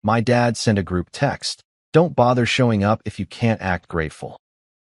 My dad sent a group text. Don't bother showing up if you can't act grateful.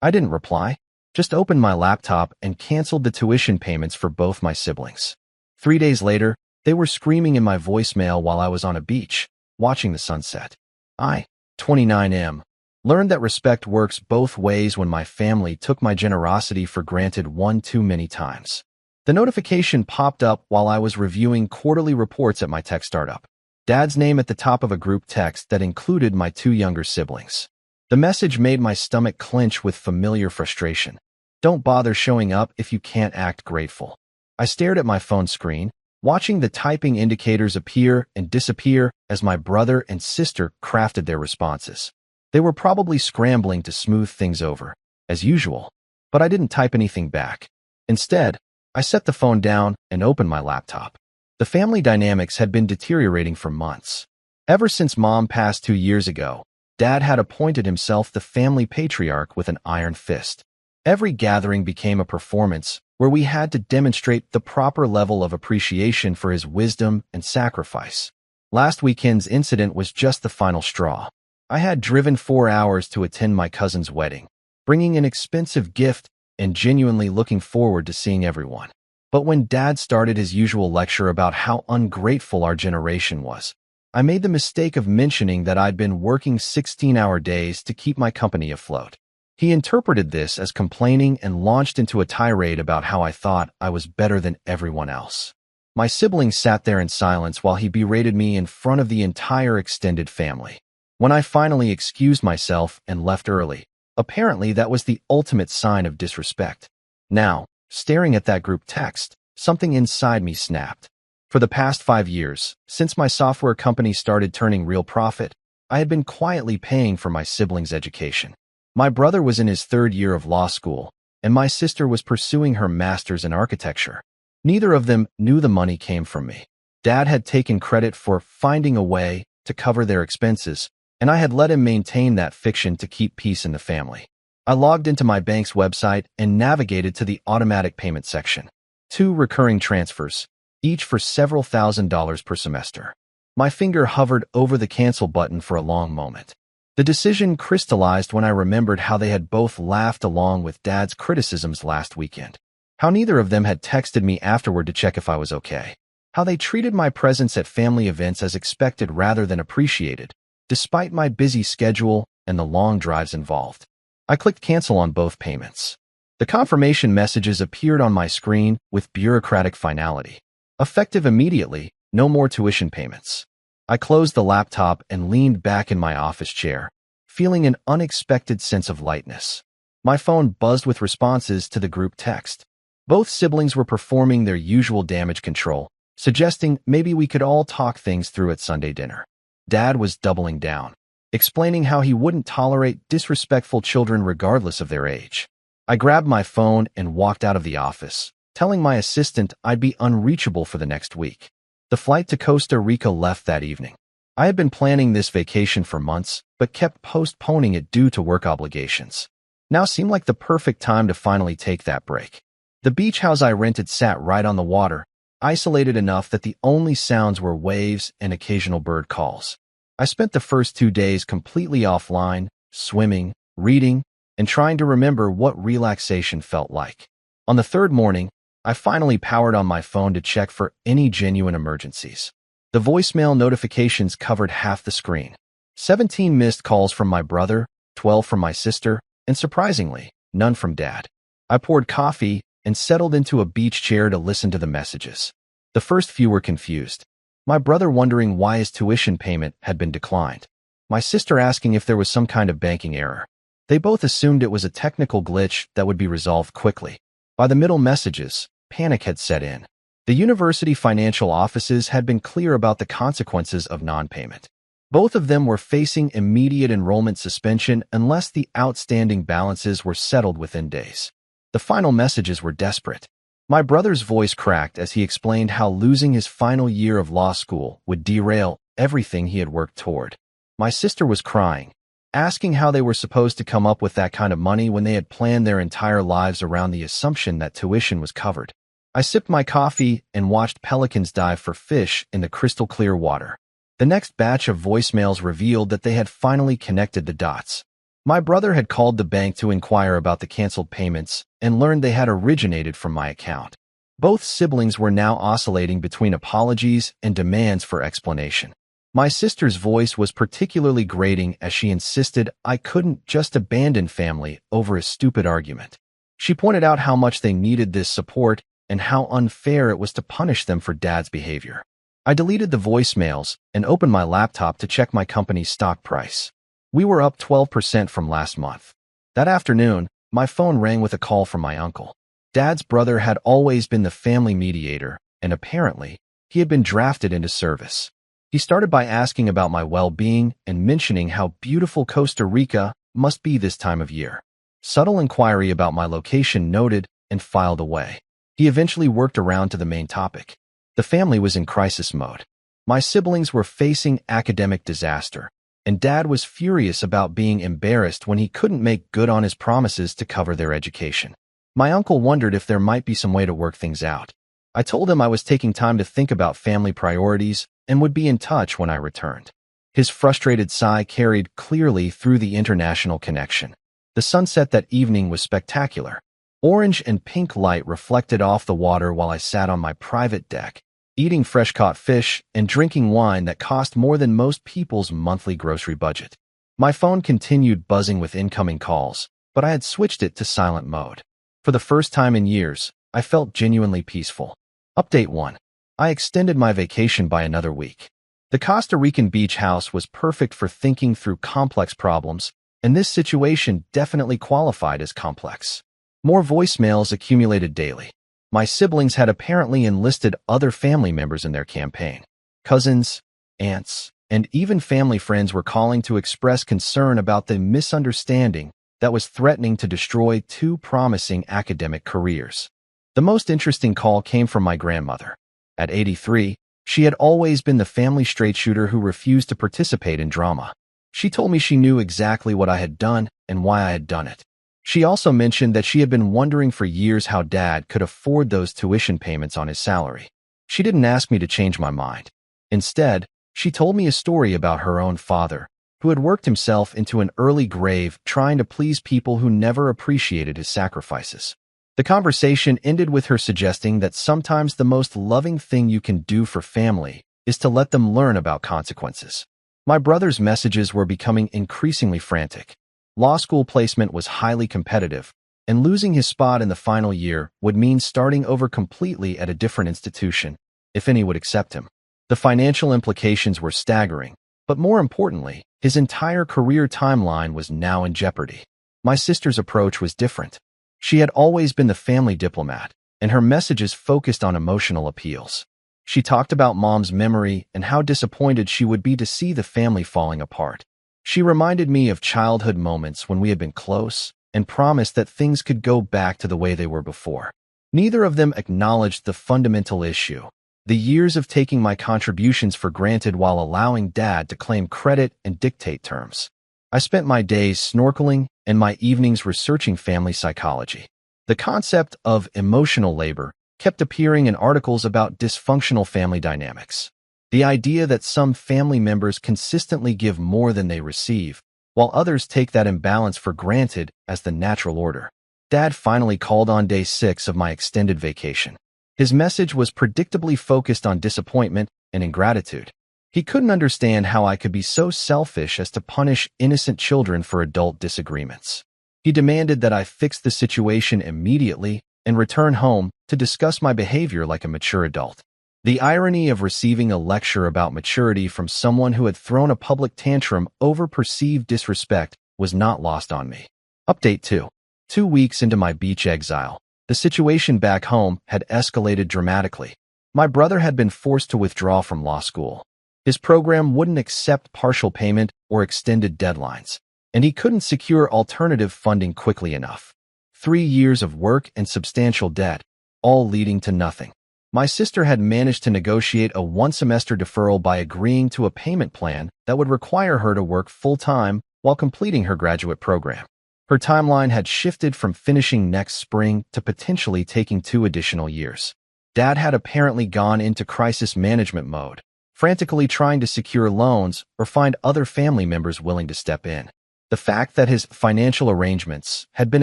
I didn't reply, just opened my laptop and canceled the tuition payments for both my siblings. 3 days later, they were screaming in my voicemail while I was on a beach, watching the sunset. I, 29M, learned that respect works both ways when my family took my generosity for granted one too many times. The notification popped up while I was reviewing quarterly reports at my tech startup. Dad's name at the top of a group text that included my two younger siblings. The message made my stomach clench with familiar frustration. Don't bother showing up if you can't act grateful. I stared at my phone screen, watching the typing indicators appear and disappear as my brother and sister crafted their responses. They were probably scrambling to smooth things over, as usual, but I didn't type anything back. Instead, I set the phone down and opened my laptop. The family dynamics had been deteriorating for months. Ever since Mom passed 2 years ago, Dad had appointed himself the family patriarch with an iron fist. Every gathering became a performance where we had to demonstrate the proper level of appreciation for his wisdom and sacrifice. Last weekend's incident was just the final straw. I had driven 4 hours to attend my cousin's wedding, bringing an expensive gift and genuinely looking forward to seeing everyone. But when Dad started his usual lecture about how ungrateful our generation was, I made the mistake of mentioning that I'd been working 16-hour days to keep my company afloat. He interpreted this as complaining and launched into a tirade about how I thought I was better than everyone else. My siblings sat there in silence while he berated me in front of the entire extended family. When I finally excused myself and left early, apparently that was the ultimate sign of disrespect. Now, staring at that group text, something inside me snapped. For the past 5 years, since my software company started turning real profit, I had been quietly paying for my siblings' education. My brother was in his 3rd year of law school, and my sister was pursuing her master's in architecture. Neither of them knew the money came from me. Dad had taken credit for finding a way to cover their expenses, and I had let him maintain that fiction to keep peace in the family. I logged into my bank's website and navigated to the automatic payment section. 2 recurring transfers, each for several $1,000s per semester. My finger hovered over the cancel button for a long moment. The decision crystallized when I remembered how they had both laughed along with Dad's criticisms last weekend. How neither of them had texted me afterward to check if I was okay. How they treated my presence at family events as expected rather than appreciated, despite my busy schedule and the long drives involved. I clicked cancel on both payments. The confirmation messages appeared on my screen with bureaucratic finality. Effective immediately, no more tuition payments. I closed the laptop and leaned back in my office chair, feeling an unexpected sense of lightness. My phone buzzed with responses to the group text. Both siblings were performing their usual damage control, suggesting maybe we could all talk things through at Sunday dinner. Dad was doubling down, explaining how he wouldn't tolerate disrespectful children regardless of their age. I grabbed my phone and walked out of the office, telling my assistant I'd be unreachable for the next week. The flight to Costa Rica left that evening. I had been planning this vacation for months, but kept postponing it due to work obligations. Now seemed like the perfect time to finally take that break. The beach house I rented sat right on the water, isolated enough that the only sounds were waves and occasional bird calls. I spent the first 2 days completely offline, swimming, reading, and trying to remember what relaxation felt like. On the 3rd morning, I finally powered on my phone to check for any genuine emergencies. The voicemail notifications covered half the screen. 17 missed calls from my brother, 12 from my sister, and surprisingly, none from Dad. I poured coffee and settled into a beach chair to listen to the messages. The first few were confused. My brother wondering why his tuition payment had been declined. My sister asking if there was some kind of banking error. They both assumed it was a technical glitch that would be resolved quickly. By the middle messages, panic had set in. The university financial offices had been clear about the consequences of non-payment. Both of them were facing immediate enrollment suspension unless the outstanding balances were settled within days. The final messages were desperate. My brother's voice cracked as he explained how losing his final year of law school would derail everything he had worked toward. My sister was crying, asking how they were supposed to come up with that kind of money when they had planned their entire lives around the assumption that tuition was covered. I sipped my coffee and watched pelicans dive for fish in the crystal clear water. The next batch of voicemails revealed that they had finally connected the dots. My brother had called the bank to inquire about the canceled payments and learned they had originated from my account. Both siblings were now oscillating between apologies and demands for explanation. My sister's voice was particularly grating as she insisted I couldn't just abandon family over a stupid argument. She pointed out how much they needed this support and how unfair it was to punish them for Dad's behavior. I deleted the voicemails and opened my laptop to check my company's stock price. We were up 12% from last month. That afternoon, my phone rang with a call from my uncle. Dad's brother had always been the family mediator, and apparently, he had been drafted into service. He started by asking about my well-being and mentioning how beautiful Costa Rica must be this time of year. Subtle inquiry about my location noted and filed away. He eventually worked around to the main topic. The family was in crisis mode. My siblings were facing academic disaster, and Dad was furious about being embarrassed when he couldn't make good on his promises to cover their education. My uncle wondered if there might be some way to work things out. I told him I was taking time to think about family priorities and would be in touch when I returned. His frustrated sigh carried clearly through the international connection. The sunset that evening was spectacular. Orange and pink light reflected off the water while I sat on my private deck, eating fresh-caught fish and drinking wine that cost more than most people's monthly grocery budget. My phone continued buzzing with incoming calls, but I had switched it to silent mode. For the first time in years, I felt genuinely peaceful. Update 1. I extended my vacation by another week. The Costa Rican beach house was perfect for thinking through complex problems, and this situation definitely qualified as complex. More voicemails accumulated daily. My siblings had apparently enlisted other family members in their campaign. Cousins, aunts, and even family friends were calling to express concern about the misunderstanding that was threatening to destroy two promising academic careers. The most interesting call came from my grandmother. At 83, she had always been the family straight shooter who refused to participate in drama. She told me she knew exactly what I had done and why I had done it. She also mentioned that she had been wondering for years how Dad could afford those tuition payments on his salary. She didn't ask me to change my mind. Instead, she told me a story about her own father, who had worked himself into an early grave trying to please people who never appreciated his sacrifices. The conversation ended with her suggesting that sometimes the most loving thing you can do for family is to let them learn about consequences. My brother's messages were becoming increasingly frantic. Law school placement was highly competitive, and losing his spot in the final year would mean starting over completely at a different institution, if any would accept him. The financial implications were staggering, but more importantly, his entire career timeline was now in jeopardy. My sister's approach was different. She had always been the family diplomat, and her messages focused on emotional appeals. She talked about Mom's memory and how disappointed she would be to see the family falling apart. She reminded me of childhood moments when we had been close and promised that things could go back to the way they were before. Neither of them acknowledged the fundamental issue: the years of taking my contributions for granted while allowing Dad to claim credit and dictate terms. I spent my days snorkeling and my evenings researching family psychology. The concept of emotional labor kept appearing in articles about dysfunctional family dynamics. The idea that some family members consistently give more than they receive, while others take that imbalance for granted as the natural order. Dad finally called on day 6 of my extended vacation. His message was predictably focused on disappointment and ingratitude. He couldn't understand how I could be so selfish as to punish innocent children for adult disagreements. He demanded that I fix the situation immediately and return home to discuss my behavior like a mature adult. The irony of receiving a lecture about maturity from someone who had thrown a public tantrum over perceived disrespect was not lost on me. Update 2. 2 weeks into my beach exile, the situation back home had escalated dramatically. My brother had been forced to withdraw from law school. His program wouldn't accept partial payment or extended deadlines, and he couldn't secure alternative funding quickly enough. 3 years of work and substantial debt, all leading to nothing. My sister had managed to negotiate a one-semester deferral by agreeing to a payment plan that would require her to work full-time while completing her graduate program. Her timeline had shifted from finishing next spring to potentially taking 2 additional years. Dad had apparently gone into crisis management mode, frantically trying to secure loans or find other family members willing to step in. The fact that his financial arrangements had been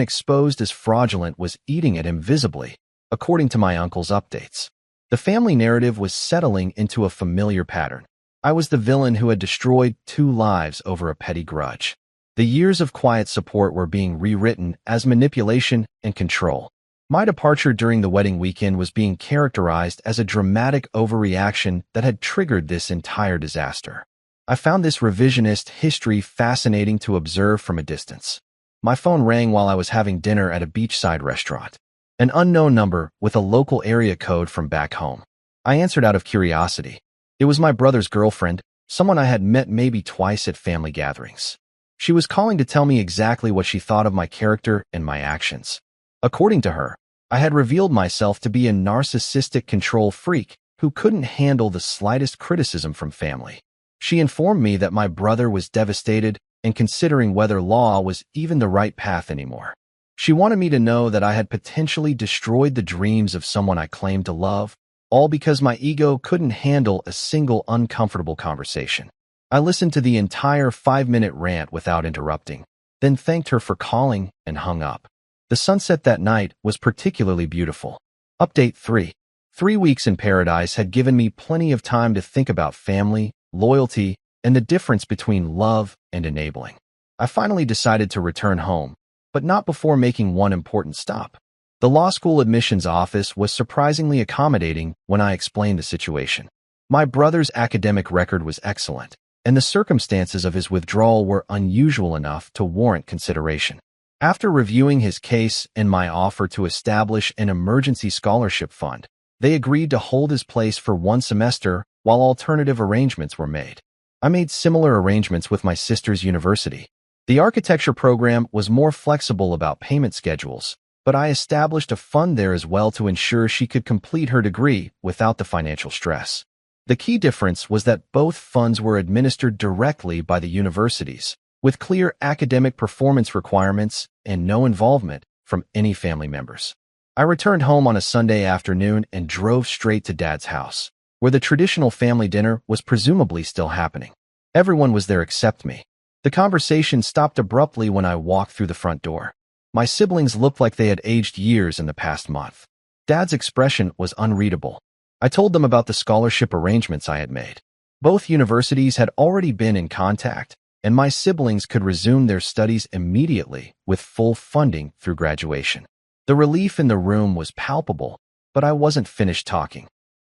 exposed as fraudulent was eating at him visibly, according to my uncle's updates. The family narrative was settling into a familiar pattern. I was the villain who had destroyed 2 lives over a petty grudge. The years of quiet support were being rewritten as manipulation and control. My departure during the wedding weekend was being characterized as a dramatic overreaction that had triggered this entire disaster. I found this revisionist history fascinating to observe from a distance. My phone rang while I was having dinner at a beachside restaurant. An unknown number with a local area code from back home. I answered out of curiosity. It was my brother's girlfriend, someone I had met maybe twice at family gatherings. She was calling to tell me exactly what she thought of my character and my actions. According to her, I had revealed myself to be a narcissistic control freak who couldn't handle the slightest criticism from family. She informed me that my brother was devastated and considering whether law was even the right path anymore. She wanted me to know that I had potentially destroyed the dreams of someone I claimed to love, all because my ego couldn't handle a single uncomfortable conversation. I listened to the entire 5-minute rant without interrupting, then thanked her for calling and hung up. The sunset that night was particularly beautiful. Update 3. 3 weeks in paradise had given me plenty of time to think about family, loyalty, and the difference between love and enabling. I finally decided to return home, but not before making one important stop. The law school admissions office was surprisingly accommodating when I explained the situation. My brother's academic record was excellent, and the circumstances of his withdrawal were unusual enough to warrant consideration. After reviewing his case and my offer to establish an emergency scholarship fund, they agreed to hold his place for 1 semester while alternative arrangements were made. I made similar arrangements with my sister's university. The architecture program was more flexible about payment schedules, but I established a fund there as well to ensure she could complete her degree without the financial stress. The key difference was that both funds were administered directly by the universities, with clear academic performance requirements and no involvement from any family members. I returned home on a Sunday afternoon and drove straight to Dad's house, where the traditional family dinner was presumably still happening. Everyone was there except me. The conversation stopped abruptly when I walked through the front door. My siblings looked like they had aged years in the past month. Dad's expression was unreadable. I told them about the scholarship arrangements I had made. Both universities had already been in contact, and my siblings could resume their studies immediately with full funding through graduation. The relief in the room was palpable, but I wasn't finished talking.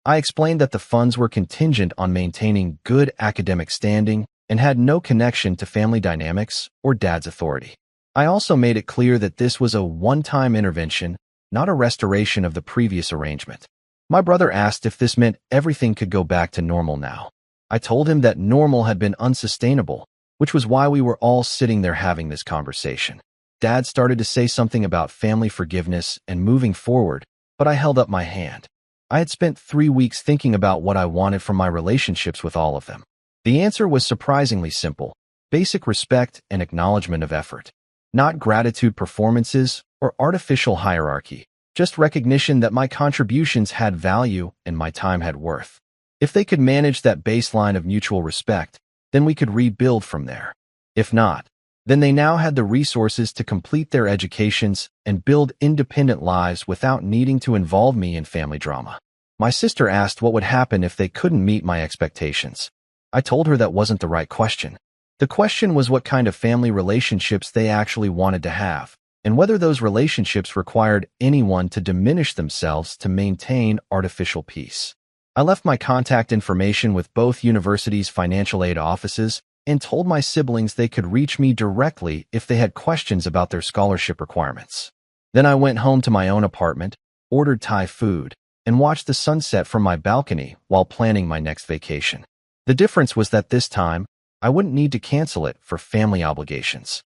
I explained that the funds were contingent on maintaining good academic standing and had no connection to family dynamics or Dad's authority. I also made it clear that this was a one-time intervention, not a restoration of the previous arrangement. My brother asked if this meant everything could go back to normal now. I told him that normal had been unsustainable, which was why we were all sitting there having this conversation. Dad started to say something about family forgiveness and moving forward, but I held up my hand. I had spent 3 weeks thinking about what I wanted from my relationships with all of them. The answer was surprisingly simple: basic respect and acknowledgement of effort. Not gratitude performances or artificial hierarchy, just recognition that my contributions had value and my time had worth. If they could manage that baseline of mutual respect, then we could rebuild from there. If not, then they now had the resources to complete their educations and build independent lives without needing to involve me in family drama. My sister asked what would happen if they couldn't meet my expectations. I told her that wasn't the right question. The question was what kind of family relationships they actually wanted to have, and whether those relationships required anyone to diminish themselves to maintain artificial peace. I left my contact information with both universities' financial aid offices and told my siblings they could reach me directly if they had questions about their scholarship requirements. Then I went home to my own apartment, ordered Thai food, and watched the sunset from my balcony while planning my next vacation. The difference was that this time, I wouldn't need to cancel it for family obligations.